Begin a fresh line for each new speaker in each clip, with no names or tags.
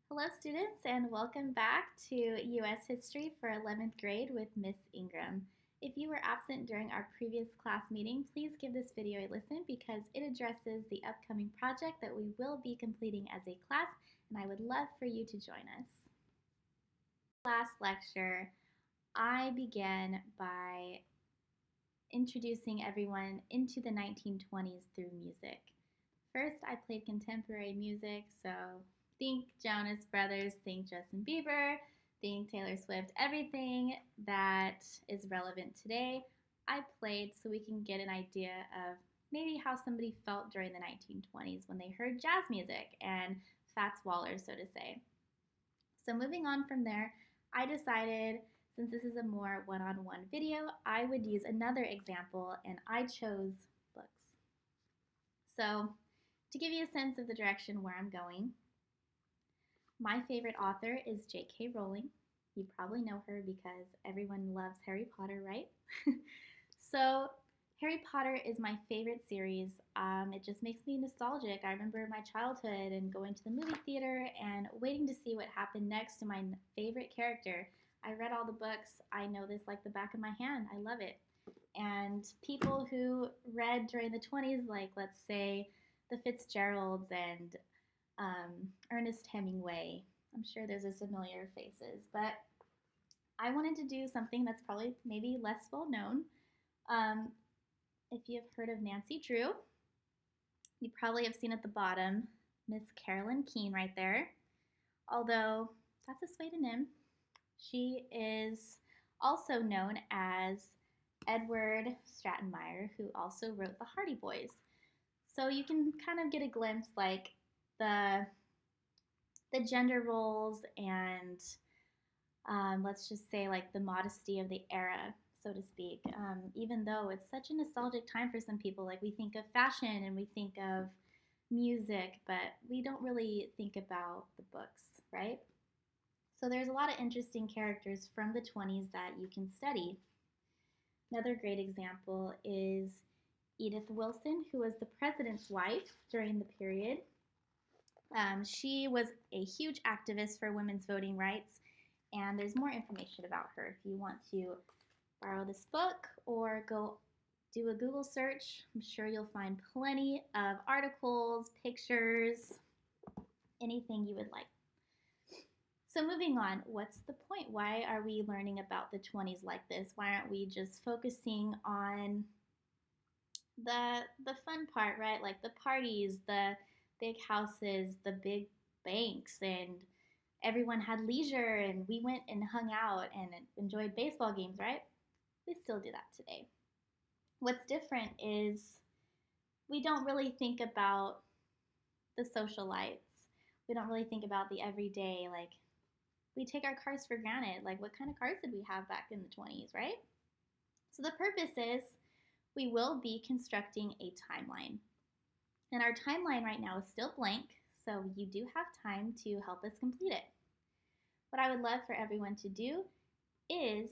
Hello students and welcome back to U.S. History for 11th grade with Miss Ingram. If you were absent during our previous class meeting, please give this video a listen because it addresses the upcoming project that we will be completing as a class, and I would love for you to join us. Last lecture, I began by introducing everyone into the 1920s through music. First, I played contemporary music, so think Jonas Brothers, think Justin Bieber, think Taylor Swift, everything that is relevant today. I played so we can get an idea of maybe how somebody felt during the 1920s when they heard jazz music and Fats Waller, so to say. So moving on from there, I decided since this is a more one-on-one video, I would use another example and I chose books. So to give you a sense of the direction where I'm going, my favorite author is J.K. Rowling. You probably know her because everyone loves Harry Potter, right? So Harry Potter is my favorite series. It just makes me nostalgic. I remember my childhood and going to the movie theater and waiting to see what happened next to my favorite character. I read all the books. I know this like the back of my hand. I love it. And people who read during the 20s, like let's say the Fitzgeralds and Ernest Hemingway. I'm sure those are familiar faces, but I wanted to do something that's probably maybe less well known. If you've heard of Nancy Drew, you probably have seen at the bottom Miss Carolyn Keene right there. Although that's a pseudonym, she is also known as Edward Stratemeyer, who also wrote the Hardy Boys. So you can kind of get a glimpse like the gender roles and let's just say like the modesty of the era, so to speak. Even though it's such a nostalgic time for some people, like we think of fashion and we think of music, but we don't really think about the books, right? So there's a lot of interesting characters from the 20s that you can study. Another great example is Edith Wilson, who was the president's wife during the period. She was a huge activist for women's voting rights, and there's more information about her if you want to borrow this book or go do a Google search. I'm sure you'll find plenty of articles, pictures, anything you would like. So moving on, what's the point? Why are we learning about the 20s like this? Why aren't we just focusing on the fun part, right? Like the parties, the big houses, the big banks, and everyone had leisure and we went and hung out and enjoyed baseball games, right? We still do that today. What's different is we don't really think about the socialites. We don't really think about the everyday, like we take our cars for granted. Like what kind of cars did we have back in the 20s, right? So the purpose is we will be constructing a timeline. And our timeline right now is still blank, so you do have time to help us complete it. What I would love for everyone to do is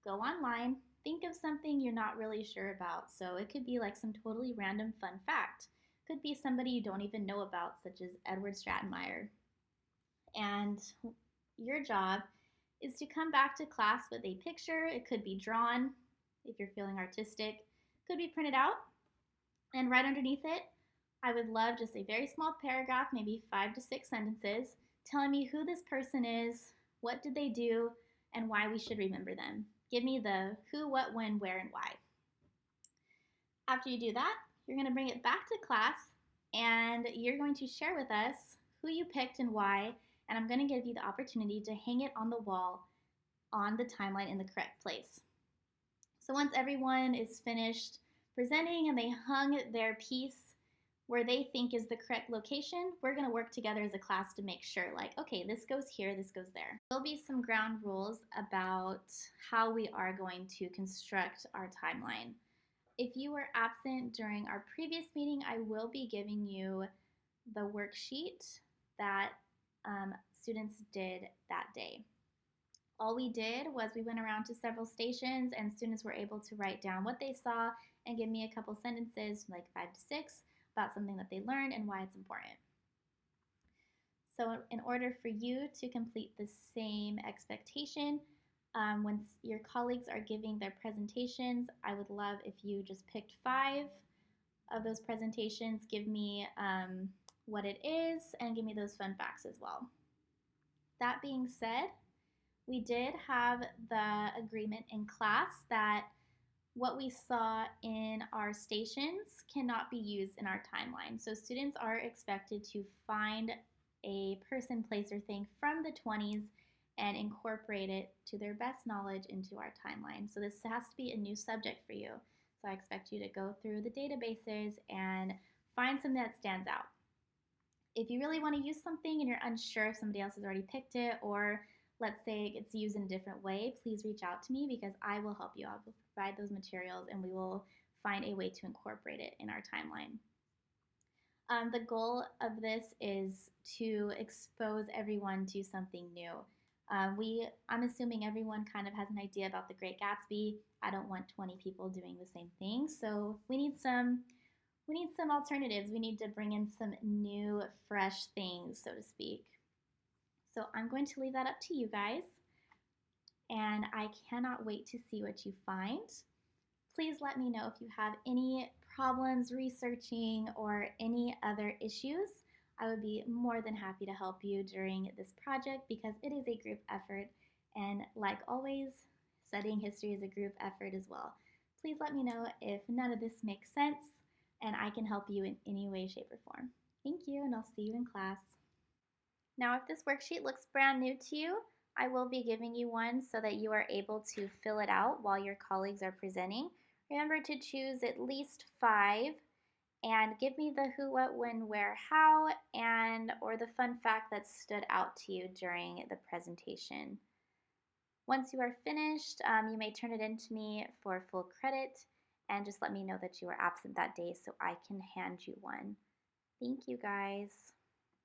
go online, think of something you're not really sure about. So it could be like some totally random fun fact. It could be somebody you don't even know about, such as Edward Stratemeyer. And your job is to come back to class with a picture. It could be drawn if you're feeling artistic. It could be printed out. And right underneath it, I would love just a very small paragraph, maybe 5 to 6 sentences, telling me who this person is, what did they do, and why we should remember them. Give me the who, what, when, where, and why. After you do that, you're going to bring it back to class, and you're going to share with us who you picked and why, and I'm going to give you the opportunity to hang it on the wall on the timeline in the correct place. So once everyone is finished presenting and they hung their piece where they think is the correct location, we're going to work together as a class to make sure, like, okay, this goes here, this goes there. There'll be some ground rules about how we are going to construct our timeline. If you were absent during our previous meeting, I will be giving you the worksheet that students did that day. All we did was we went around to several stations and students were able to write down what they saw and give me a couple sentences, like 5 to 6, about something that they learned and why it's important. So in order for you to complete the same expectation, once your colleagues are giving their presentations, I would love if you just picked 5 of those presentations, give me what it is, and give me those fun facts as well. That being said, we did have the agreement in class that what we saw in our stations cannot be used in our timeline. So students are expected to find a person, place, or thing from the 20s and incorporate it to their best knowledge into our timeline. So this has to be a new subject for you. So I expect you to go through the databases and find something that stands out. If you really want to use something and you're unsure if somebody else has already picked it, or let's say it's used in a different way, please reach out to me because I will help you. I will provide those materials and we will find a way to incorporate it in our timeline. The goal of this is to expose everyone to something new. I'm assuming everyone kind of has an idea about The Great Gatsby. I don't want 20 people doing the same thing, so we need some alternatives. We need to bring in some new, fresh things, so to speak. So I'm going to leave that up to you guys, and I cannot wait to see what you find. Please let me know if you have any problems researching or any other issues. I would be more than happy to help you during this project because it is a group effort, and like always, studying history is a group effort as well. Please let me know if none of this makes sense and I can help you in any way, shape, or form. Thank you, and I'll see you in class. Now, if this worksheet looks brand new to you, I will be giving you one so that you are able to fill it out while your colleagues are presenting. Remember to choose at least 5 and give me the who, what, when, where, how, and or the fun fact that stood out to you during the presentation. Once you are finished, you may turn it in to me for full credit and just let me know that you were absent that day so I can hand you one. Thank you guys.